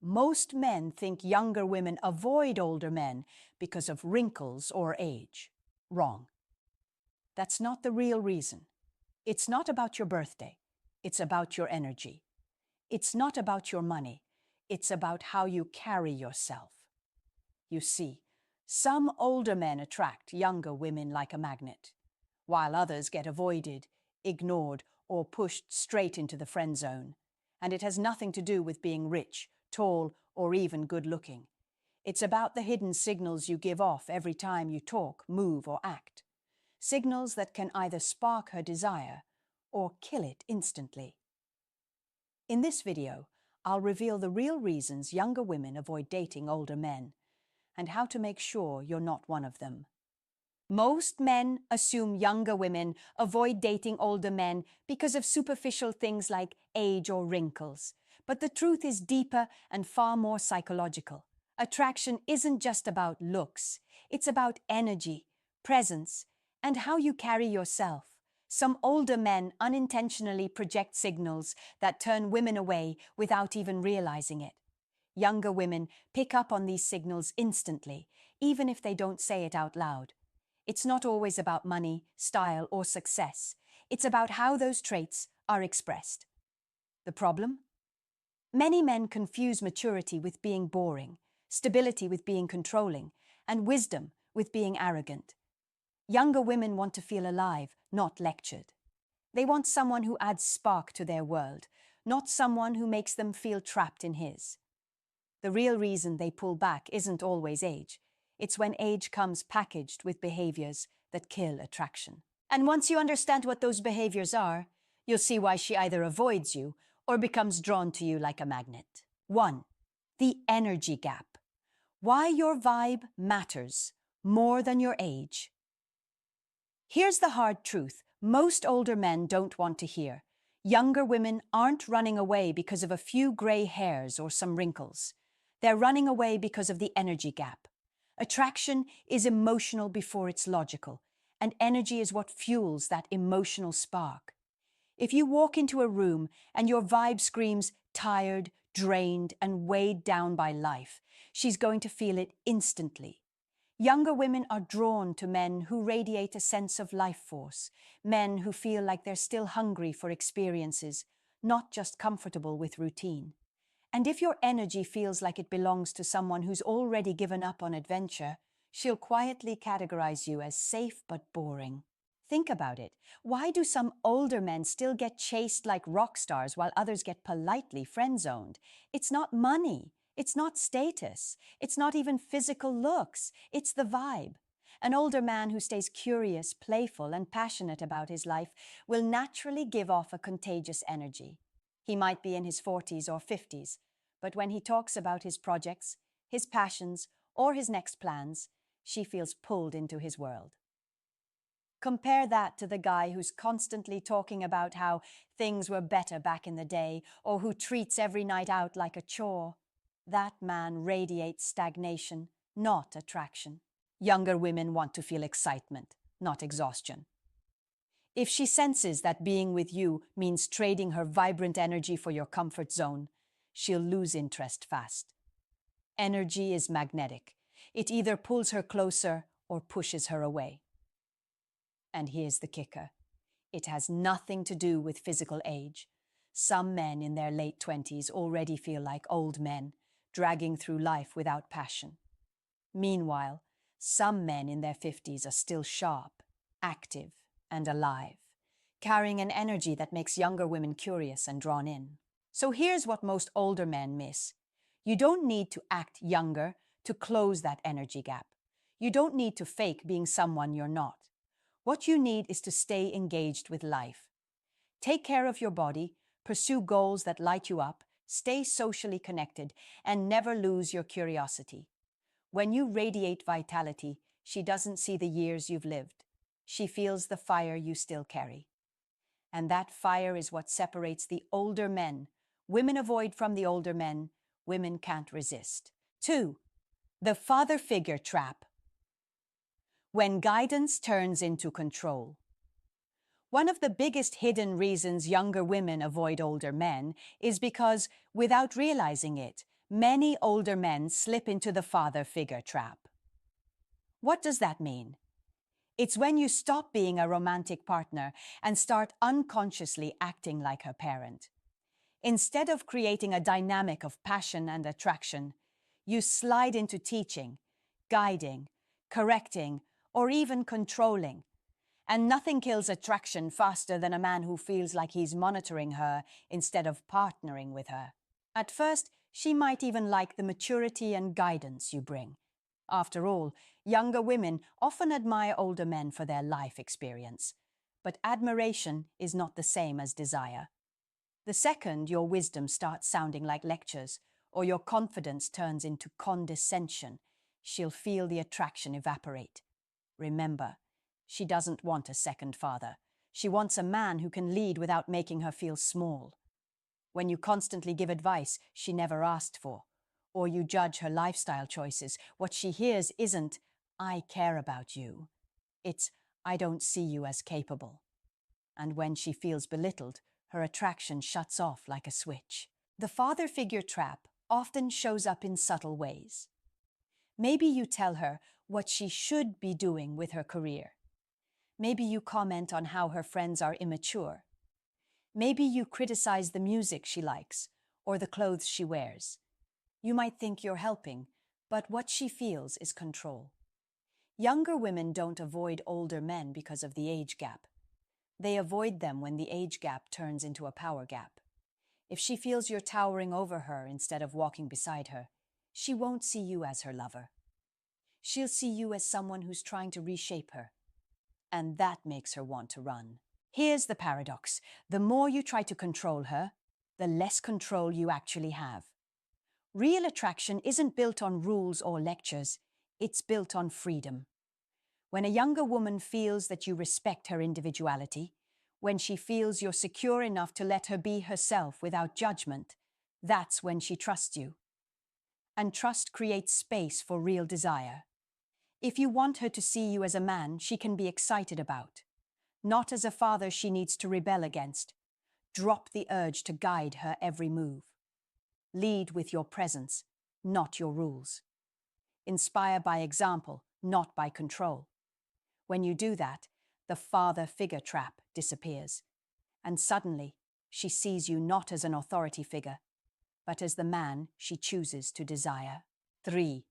Most men think younger women avoid older men because of wrinkles or age. Wrong. That's not the real reason. It's not about your birthday. It's about your energy. It's not about your money. It's about how you carry yourself. You see, some older men attract younger women like a magnet, while others get avoided, ignored, or pushed straight into the friend zone. And it has nothing to do with being rich, tall, or even good-looking. It's about the hidden signals you give off every time you talk, move, or act. Signals that can either spark her desire or kill it instantly. In this video, I'll reveal the real reasons younger women avoid dating older men and how to make sure you're not one of them. Most men assume younger women avoid dating older men because of superficial things like age or wrinkles. But the truth is deeper and far more psychological. Attraction isn't just about looks. It's about energy, presence, and how you carry yourself. Some older men unintentionally project signals that turn women away without even realizing it. Younger women pick up on these signals instantly, even if they don't say it out loud. It's not always about money, style, or success. It's about how those traits are expressed. The problem? Many men confuse maturity with being boring, stability with being controlling, and wisdom with being arrogant. Younger women want to feel alive, not lectured. They want someone who adds spark to their world, not someone who makes them feel trapped in his. The real reason they pull back isn't always age. It's when age comes packaged with behaviors that kill attraction. And once you understand what those behaviors are, you'll see why she either avoids you or becomes drawn to you like a magnet. 1. The energy gap. Why your vibe matters more than your age. Here's the hard truth most older men don't want to hear. Younger women aren't running away because of a few gray hairs or some wrinkles. They're running away because of the energy gap. Attraction is emotional before it's logical, and energy is what fuels that emotional spark. If you walk into a room and your vibe screams tired, drained, and weighed down by life, she's going to feel it instantly. Younger women are drawn to men who radiate a sense of life force, men who feel like they're still hungry for experiences, not just comfortable with routine. And if your energy feels like it belongs to someone who's already given up on adventure, she'll quietly categorize you as safe but boring. Think about it. Why do some older men still get chased like rock stars while others get politely friend-zoned? It's not money. It's not status. It's not even physical looks. It's the vibe. An older man who stays curious, playful, and passionate about his life will naturally give off a contagious energy. He might be in his 40s or 50s, but when he talks about his projects, his passions, or his next plans, she feels pulled into his world. Compare that to the guy who's constantly talking about how things were better back in the day, or who treats every night out like a chore. That man radiates stagnation, not attraction. Younger women want to feel excitement, not exhaustion. If she senses that being with you means trading her vibrant energy for your comfort zone, she'll lose interest fast. Energy is magnetic. It either pulls her closer or pushes her away. And here's the kicker. It has nothing to do with physical age. Some men in their late 20s already feel like old men, dragging through life without passion. Meanwhile, some men in their 50s are still sharp, active, and alive, carrying an energy that makes younger women curious and drawn in. So here's what most older men miss. You don't need to act younger to close that energy gap. You don't need to fake being someone you're not. What you need is to stay engaged with life. Take care of your body, pursue goals that light you up, stay socially connected, and never lose your curiosity. When you radiate vitality, she doesn't see the years you've lived. She feels the fire you still carry. And that fire is what separates the older men. Women avoid from the older men. Women can't resist. 2. The father figure trap. When guidance turns into control. One of the biggest hidden reasons younger women avoid older men is because, without realizing it, Many older men slip into the father figure trap. What does that mean? It's when you stop being a romantic partner and start unconsciously acting like her parent. Instead of creating a dynamic of passion and attraction, you slide into teaching, guiding, correcting, or even controlling. And nothing kills attraction faster than a man who feels like he's monitoring her instead of partnering with her. At first, she might even like the maturity and guidance you bring. After all, younger women often admire older men for their life experience. But admiration is not the same as desire. The second your wisdom starts sounding like lectures, or your confidence turns into condescension, she'll feel the attraction evaporate. Remember, she doesn't want a second father. She wants a man who can lead without making her feel small. When you constantly give advice she never asked for, or you judge her lifestyle choices, what she hears isn't, "I care about you." It's, "I don't see you as capable." And when she feels belittled, her attraction shuts off like a switch. The father figure trap often shows up in subtle ways. Maybe you tell her what she should be doing with her career. Maybe you comment on how her friends are immature. Maybe you criticize the music she likes or the clothes she wears. You might think you're helping, but what she feels is control. Younger women don't avoid older men because of the age gap. They avoid them when the age gap turns into a power gap. If she feels you're towering over her instead of walking beside her, she won't see you as her lover. She'll see you as someone who's trying to reshape her. And that makes her want to run. Here's the paradox. The more you try to control her, the less control you actually have. Real attraction isn't built on rules or lectures. It's built on freedom. When a younger woman feels that you respect her individuality, when she feels you're secure enough to let her be herself without judgment, that's when she trusts you. And trust creates space for real desire. If you want her to see you as a man she can be excited about, not as a father she needs to rebel against, drop the urge to guide her every move. Lead with your presence, not your rules. Inspire by example, not by control. When you do that, the father figure trap disappears, and suddenly she sees you not as an authority figure, but as the man she chooses to desire. 3.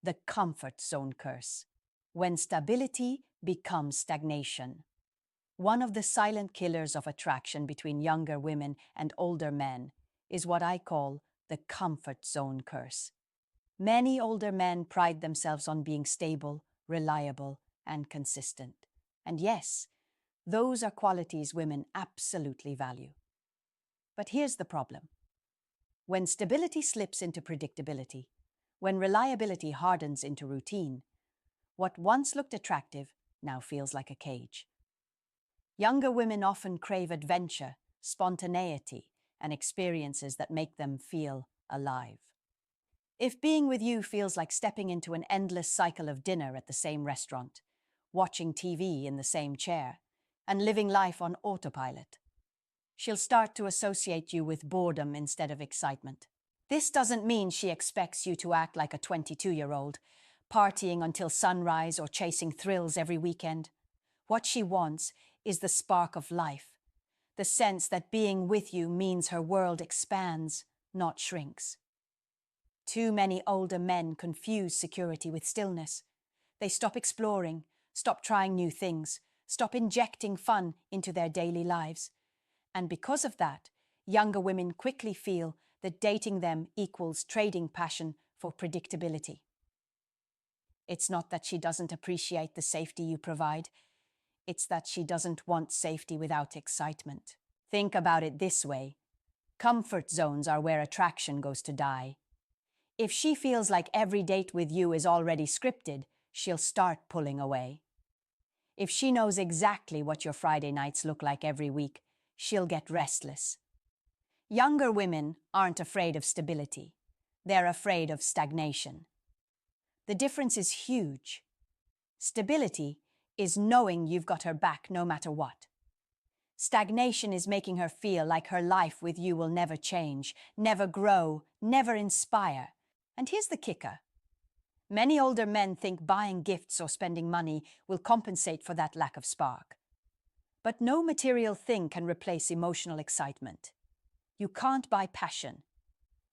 The comfort zone curse. When stability becomes stagnation. One of the silent killers of attraction between younger women and older men is what I call the comfort zone curse. Many older men pride themselves on being stable, reliable, and consistent. And yes, those are qualities women absolutely value. But here's the problem. When stability slips into predictability, when reliability hardens into routine, what once looked attractive now feels like a cage. Younger women often crave adventure, spontaneity, and experiences that make them feel alive. If being with you feels like stepping into an endless cycle of dinner at the same restaurant, watching TV in the same chair, and living life on autopilot, she'll start to associate you with boredom instead of excitement. This doesn't mean she expects you to act like a 22-year-old, partying until sunrise or chasing thrills every weekend. What she wants is the spark of life, the sense that being with you means her world expands, not shrinks. Too many older men confuse security with stillness. They stop exploring, stop trying new things, stop injecting fun into their daily lives. And because of that, younger women quickly feel that dating them equals trading passion for predictability. It's not that she doesn't appreciate the safety you provide. It's that she doesn't want safety without excitement. Think about it this way. Comfort zones are where attraction goes to die. If she feels like every date with you is already scripted, she'll start pulling away. If she knows exactly what your Friday nights look like every week, she'll get restless. Younger women aren't afraid of stability. They're afraid of stagnation. The difference is huge. Stability is knowing you've got her back no matter what. Stagnation is making her feel like her life with you will never change, never grow, never inspire. And here's the kicker. Many older men think buying gifts or spending money will compensate for that lack of spark. But no material thing can replace emotional excitement. You can't buy passion.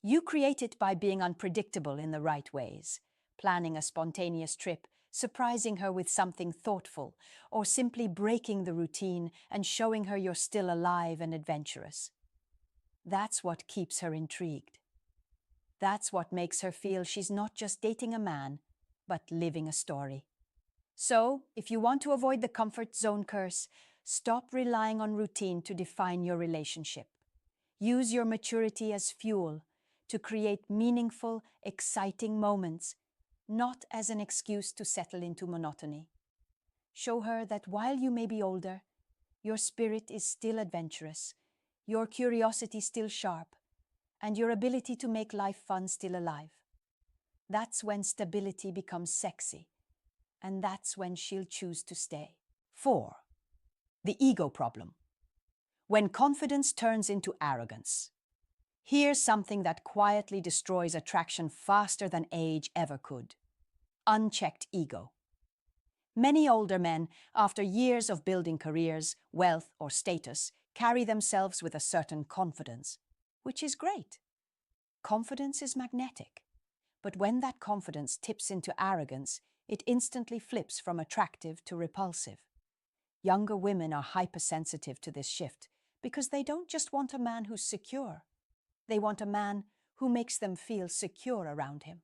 You create it by being unpredictable in the right ways, planning a spontaneous trip, surprising her with something thoughtful, or simply breaking the routine and showing her you're still alive and adventurous. That's what keeps her intrigued. That's what makes her feel she's not just dating a man, but living a story. So, if you want to avoid the comfort zone curse, stop relying on routine to define your relationship. Use your maturity as fuel to create meaningful, exciting moments, not as an excuse to settle into monotony. Show her that while you may be older, your spirit is still adventurous, your curiosity still sharp, and your ability to make life fun still alive. That's when stability becomes sexy, and that's when she'll choose to stay. 4. The ego problem. When confidence turns into arrogance. Here's something that quietly destroys attraction faster than age ever could. Unchecked ego. Many older men, after years of building careers, wealth, or status, carry themselves with a certain confidence, which is great. Confidence is magnetic. But when that confidence tips into arrogance, it instantly flips from attractive to repulsive. Younger women are hypersensitive to this shift because they don't just want a man who's secure. They want a man who makes them feel secure around him.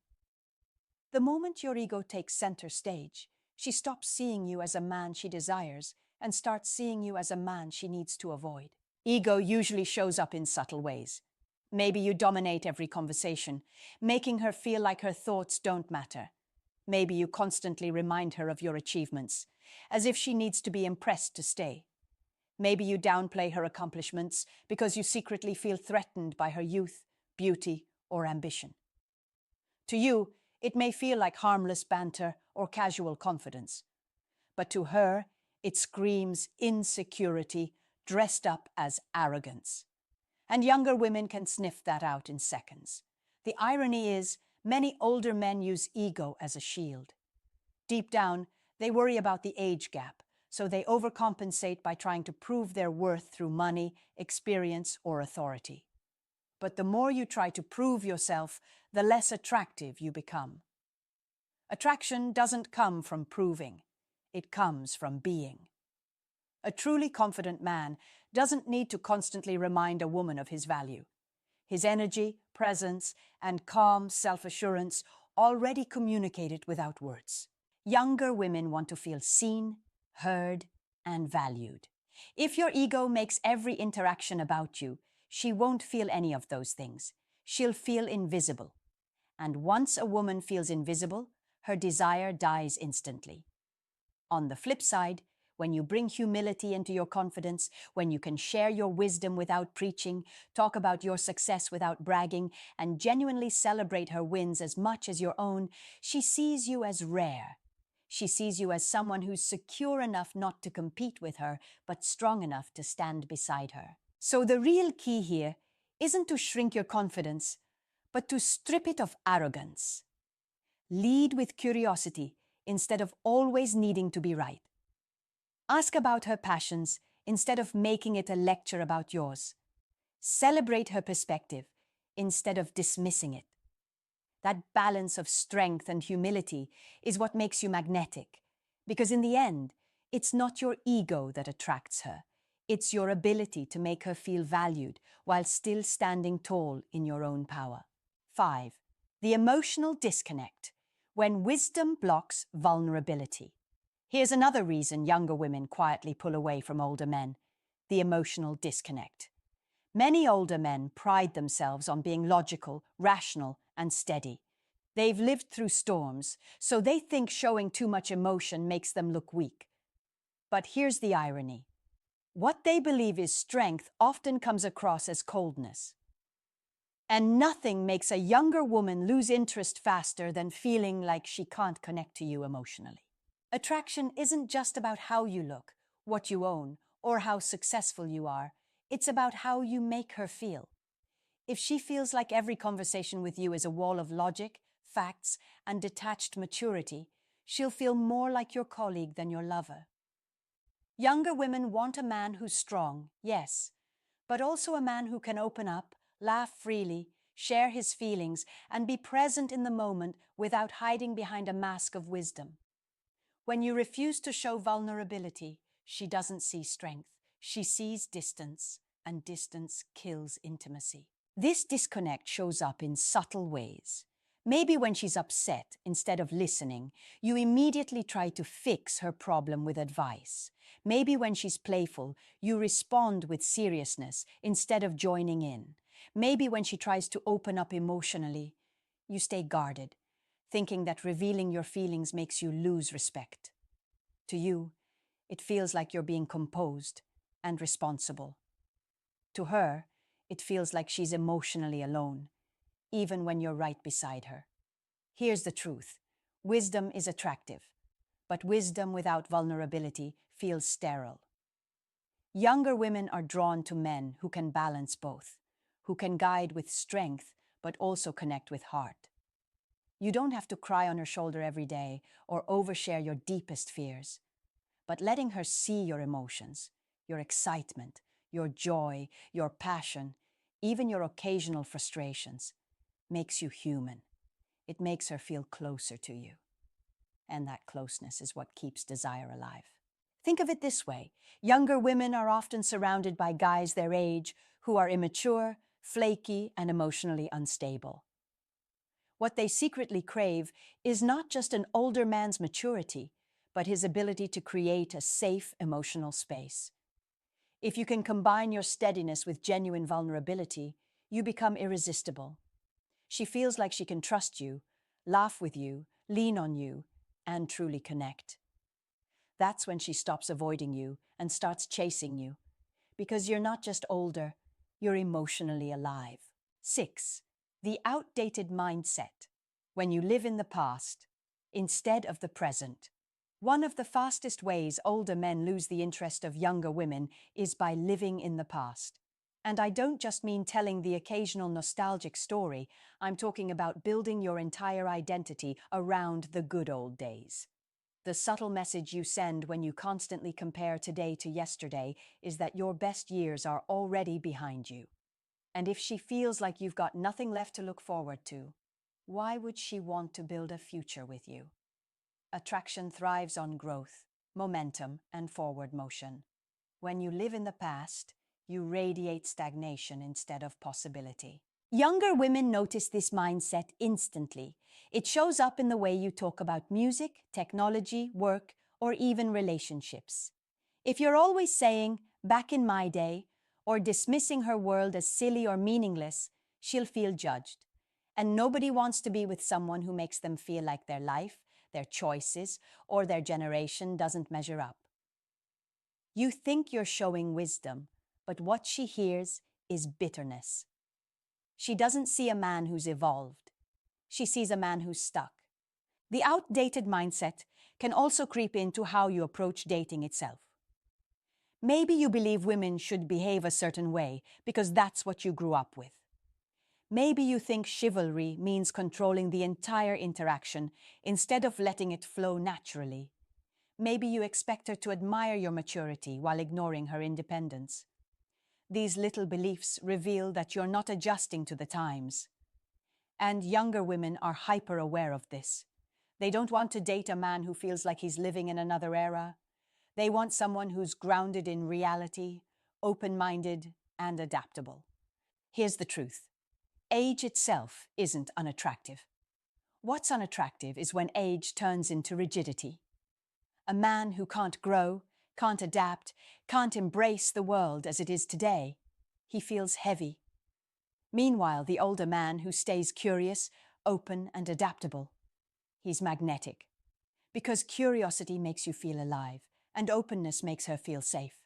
The moment your ego takes center stage, she stops seeing you as a man she desires and starts seeing you as a man she needs to avoid. Ego usually shows up in subtle ways. Maybe you dominate every conversation, making her feel like her thoughts don't matter. Maybe you constantly remind her of your achievements, as if she needs to be impressed to stay. Maybe you downplay her accomplishments because you secretly feel threatened by her youth, beauty, or ambition. To you, it may feel like harmless banter or casual confidence. But to her, it screams insecurity dressed up as arrogance. And younger women can sniff that out in seconds. The irony is, many older men use ego as a shield. Deep down, they worry about the age gap, so they overcompensate by trying to prove their worth through money, experience, or authority. But the more you try to prove yourself, the less attractive you become. Attraction doesn't come from proving. It comes from being. A truly confident man doesn't need to constantly remind a woman of his value. His energy, presence, and calm self-assurance already communicate it without words. Younger women want to feel seen, heard, and valued. If your ego makes every interaction about you, she won't feel any of those things. She'll feel invisible. And once a woman feels invisible, her desire dies instantly. On the flip side, when you bring humility into your confidence, when you can share your wisdom without preaching, talk about your success without bragging, and genuinely celebrate her wins as much as your own, she sees you as rare. She sees you as someone who's secure enough not to compete with her, but strong enough to stand beside her. So the real key here isn't to shrink your confidence, but to strip it of arrogance. Lead with curiosity instead of always needing to be right. Ask about her passions instead of making it a lecture about yours. Celebrate her perspective instead of dismissing it. That balance of strength and humility is what makes you magnetic, because in the end, it's not your ego that attracts her. It's your ability to make her feel valued while still standing tall in your own power. 5. The emotional disconnect, when wisdom blocks vulnerability. Here's another reason younger women quietly pull away from older men: the emotional disconnect. Many older men pride themselves on being logical, rational, and steady. They've lived through storms, so they think showing too much emotion makes them look weak. But here's the irony. What they believe is strength often comes across as coldness. And nothing makes a younger woman lose interest faster than feeling like she can't connect to you emotionally. Attraction isn't just about how you look, what you own, or how successful you are. It's about how you make her feel. If she feels like every conversation with you is a wall of logic, facts, and detached maturity, she'll feel more like your colleague than your lover. Younger women want a man who's strong, yes, but also a man who can open up, laugh freely, share his feelings, and be present in the moment without hiding behind a mask of wisdom. When you refuse to show vulnerability, she doesn't see strength. She sees distance, and distance kills intimacy. This disconnect shows up in subtle ways. Maybe when she's upset, instead of listening, you immediately try to fix her problem with advice. Maybe when she's playful, you respond with seriousness instead of joining in. Maybe when she tries to open up emotionally, you stay guarded, thinking that revealing your feelings makes you lose respect. To you, it feels like you're being composed and responsible. To her, it feels like she's emotionally alone, even when you're right beside her. Here's the truth. Wisdom is attractive, but wisdom without vulnerability feels sterile. Younger women are drawn to men who can balance both, who can guide with strength but also connect with heart. You don't have to cry on her shoulder every day or overshare your deepest fears, but letting her see your emotions, your excitement, your joy, your passion, even your occasional frustrations, makes you human. It makes her feel closer to you. And that closeness is what keeps desire alive. Think of it this way. Younger women are often surrounded by guys their age who are immature, flaky, and emotionally unstable. What they secretly crave is not just an older man's maturity, but his ability to create a safe emotional space. If you can combine your steadiness with genuine vulnerability, you become irresistible. She feels like she can trust you, laugh with you, lean on you, and truly connect. That's when she stops avoiding you and starts chasing you, because you're not just older, you're emotionally alive. 6. The outdated mindset. When you live in the past instead of the present. One of the fastest ways older men lose the interest of younger women is by living in the past. And I don't just mean telling the occasional nostalgic story, I'm talking about building your entire identity around the good old days. The subtle message you send when you constantly compare today to yesterday is that your best years are already behind you. And if she feels like you've got nothing left to look forward to, why would she want to build a future with you? Attraction thrives on growth, momentum, and forward motion. When you live in the past, you radiate stagnation instead of possibility. Younger women notice this mindset instantly. It shows up in the way you talk about music, technology, work, or even relationships. If you're always saying, "back in my day," or dismissing her world as silly or meaningless, she'll feel judged. And nobody wants to be with someone who makes them feel like their life, their choices, or their generation doesn't measure up. You think you're showing wisdom, but what she hears is bitterness. She doesn't see a man who's evolved. She sees a man who's stuck. The outdated mindset can also creep into how you approach dating itself. Maybe you believe women should behave a certain way because that's what you grew up with. Maybe you think chivalry means controlling the entire interaction instead of letting it flow naturally. Maybe you expect her to admire your maturity while ignoring her independence. These little beliefs reveal that you're not adjusting to the times. And younger women are hyper-aware of this. They don't want to date a man who feels like he's living in another era. They want someone who's grounded in reality, open-minded, and adaptable. Here's the truth. Age itself isn't unattractive. What's unattractive is when age turns into rigidity. A man who can't grow, can't adapt, can't embrace the world as it is today, he feels heavy. Meanwhile, the older man who stays curious, open, and adaptable, he's magnetic. Because curiosity makes you feel alive, and openness makes her feel safe.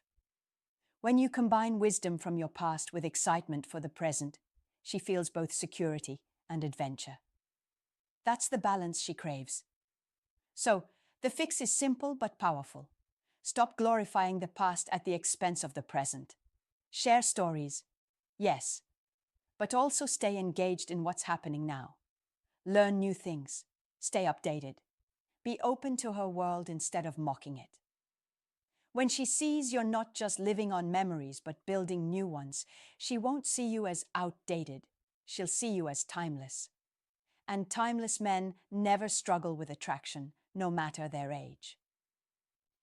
When you combine wisdom from your past with excitement for the present, she feels both security and adventure. That's the balance she craves. So, the fix is simple but powerful. Stop glorifying the past at the expense of the present. Share stories, yes, but also stay engaged in what's happening now. Learn new things. Stay updated. Be open to her world instead of mocking it. When she sees you're not just living on memories but building new ones, she won't see you as outdated. She'll see you as timeless. And timeless men never struggle with attraction, no matter their age.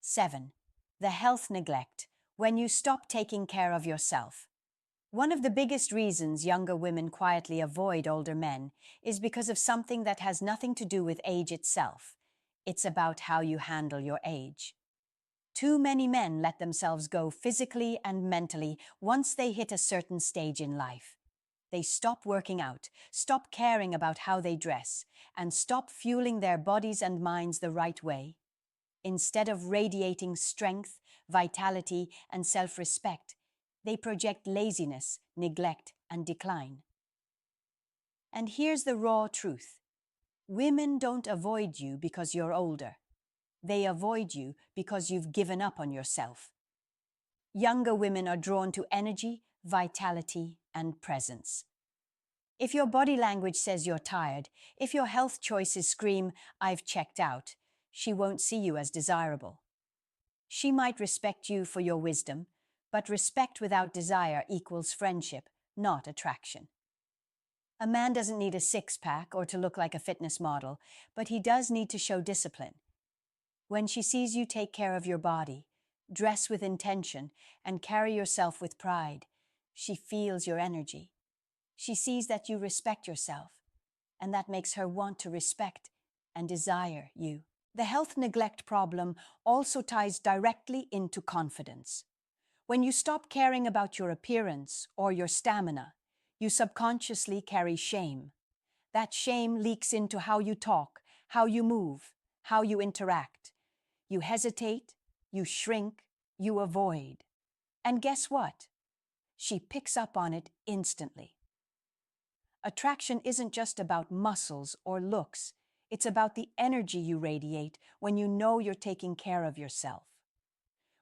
7. The health neglect, when you stop taking care of yourself. One of the biggest reasons younger women quietly avoid older men is because of something that has nothing to do with age itself. It's about how you handle your age. Too many men let themselves go physically and mentally once they hit a certain stage in life. They stop working out, stop caring about how they dress, and stop fueling their bodies and minds the right way. Instead of radiating strength, vitality, and self-respect, they project laziness, neglect, and decline. And here's the raw truth. Women don't avoid you because you're older. They avoid you because you've given up on yourself. Younger women are drawn to energy, vitality, and presence. If your body language says you're tired, if your health choices scream, "I've checked out," she won't see you as desirable. She might respect you for your wisdom, but respect without desire equals friendship, not attraction. A man doesn't need a six-pack or to look like a fitness model, but he does need to show discipline. When she sees you take care of your body, dress with intention, and carry yourself with pride, she feels your energy. She sees that you respect yourself, and that makes her want to respect and desire you. The health neglect problem also ties directly into confidence. When you stop caring about your appearance or your stamina, you subconsciously carry shame. That shame leaks into how you talk, how you move, how you interact. You hesitate, you shrink, you avoid. And guess what? She picks up on it instantly. Attraction isn't just about muscles or looks. It's about the energy you radiate when you know you're taking care of yourself.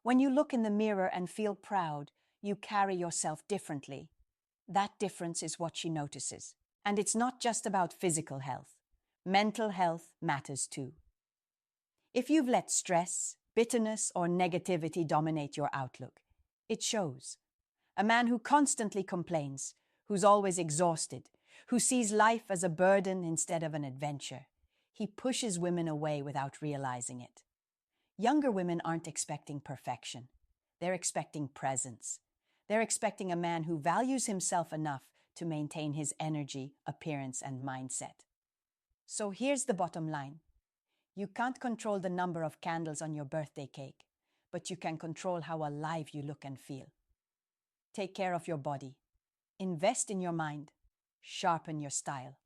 When you look in the mirror and feel proud, you carry yourself differently. That difference is what she notices. And it's not just about physical health. Mental health matters too. If you've let stress, bitterness, or negativity dominate your outlook, it shows. A man who constantly complains, who's always exhausted, who sees life as a burden instead of an adventure, he pushes women away without realizing it. Younger women aren't expecting perfection. They're expecting presence. They're expecting a man who values himself enough to maintain his energy, appearance, and mindset. So here's the bottom line. You can't control the number of candles on your birthday cake, but you can control how alive you look and feel. Take care of your body. Invest in your mind. Sharpen your style.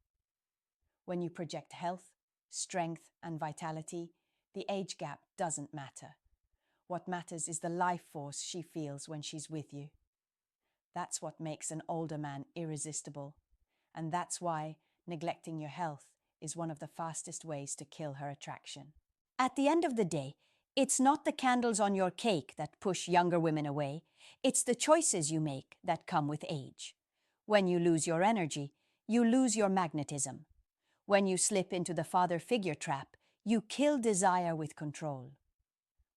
When you project health, strength, and vitality, the age gap doesn't matter. What matters is the life force she feels when she's with you. That's what makes an older man irresistible, and that's why neglecting your health is one of the fastest ways to kill her attraction. At the end of the day, it's not the candles on your cake that push younger women away. It's the choices you make that come with age. When you lose your energy, you lose your magnetism. When you slip into the father figure trap, you kill desire with control.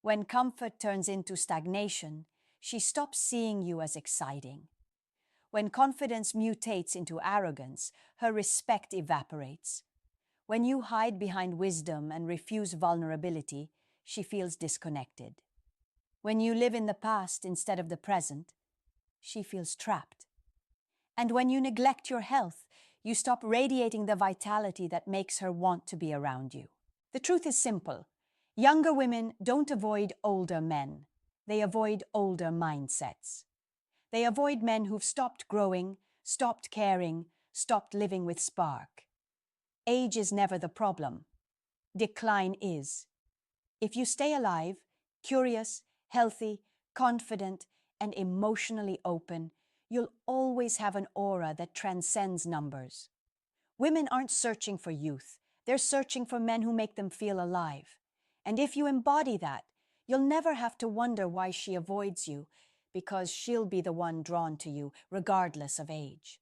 When comfort turns into stagnation, she stops seeing you as exciting. When confidence mutates into arrogance, her respect evaporates. When you hide behind wisdom and refuse vulnerability, she feels disconnected. When you live in the past instead of the present, she feels trapped. And when you neglect your health, you stop radiating the vitality that makes her want to be around you. The truth is simple. Younger women don't avoid older men. They avoid older mindsets. They avoid men who've stopped growing, stopped caring, stopped living with spark. Age is never the problem. Decline is. If you stay alive, curious, healthy, confident, and emotionally open, you'll always have an aura that transcends numbers. Women aren't searching for youth. They're searching for men who make them feel alive. And if you embody that, You'll never have to wonder why she avoids you, because she'll be the one drawn to you, regardless of age.